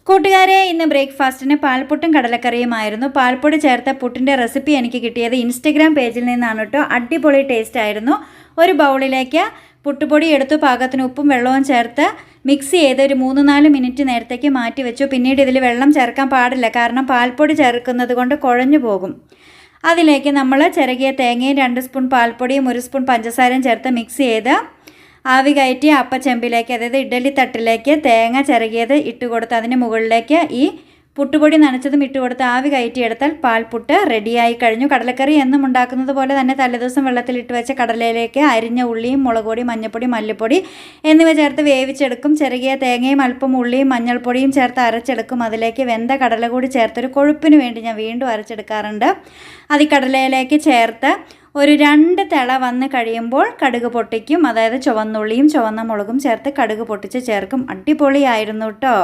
കൂട്ടുകാരെ, ഇന്ന് ബ്രേക്ക്ഫാസ്റ്റിന് പാൽപുട്ടും കടലക്കറിയുമായിരുന്നു. പാൽപ്പൊടി ചേർത്ത പുട്ടിൻ്റെ റെസിപ്പി എനിക്ക് കിട്ടിയത് ഇൻസ്റ്റഗ്രാം പേജിൽ നിന്നാണ് കേട്ടോ. അടിപൊളി ടേസ്റ്റ് ആയിരുന്നു. ഒരു ബൗളിലേക്ക് പുട്ടുപൊടി എടുത്തു, പാകത്തിന് ഉപ്പും വെള്ളവും ചേർത്ത് മിക്സ് ചെയ്ത് ഒരു 3-4 മിനിറ്റ് നേരത്തേക്ക് മാറ്റി വെച്ചു. പിന്നീട് ഇതിൽ വെള്ളം ചേർക്കാൻ പാടില്ല, കാരണം പാൽപ്പൊടി ചേർക്കുന്നത് കൊണ്ട് കുഴഞ്ഞു പോകും. അതിലേക്ക് നമ്മൾ ചിരകിയ തേങ്ങയും 2 സ്പൂൺ പാൽപ്പൊടിയും 1 സ്പൂൺ പഞ്ചസാരയും ചേർത്ത് മിക്സ് ചെയ്ത് ആവി കയറ്റി അപ്പച്ചെമ്പിലേക്ക്, അതായത് ഇഡ്ഡലി തട്ടിലേക്ക് തേങ്ങ ചിരകിയത് ഇട്ട് കൊടുത്ത് അതിന് മുകളിലേക്ക് ഈ പുട്ടുപൊടി നനച്ചതും ഇട്ട് കൊടുത്ത് ആവി കയറ്റിയെടുത്താൽ പാൽപുട്ട് റെഡിയായി കഴിഞ്ഞു. കടലക്കറി എന്നും ഉണ്ടാക്കുന്നത് പോലെ തന്നെ തലേദിവസം വെള്ളത്തിലിട്ട് വെച്ച കടലയിലേക്ക് അരിഞ്ഞ ഉള്ളിയും മുളകുപൊടി, മഞ്ഞൾപ്പൊടി, മല്ലിപ്പൊടി എന്നിവ ചേർത്ത് വേവിച്ചെടുക്കും. ചിരകിയ തേങ്ങയും അല്പം ഉള്ളിയും മഞ്ഞൾപ്പൊടിയും ചേർത്ത് അരച്ചെടുക്കും. അതിലേക്ക് വെന്ത കടല കൂടി ചേർത്തൊരു കൊഴുപ്പിന് വേണ്ടി ഞാൻ വീണ്ടും അരച്ചെടുക്കാറുണ്ട്. അത് ഈ കടലയിലേക്ക് ചേർത്ത് ഒരു 2 തിള വന്ന് കഴിയുമ്പോൾ കടുക് പൊട്ടിക്കും. അതായത് ചുവന്നുള്ളിയും ചുവന്ന മുളകും ചേർത്ത് കടുക് പൊട്ടിച്ച് ചേർക്കും. അടിപൊളിയായിരുന്നു കേട്ടോ.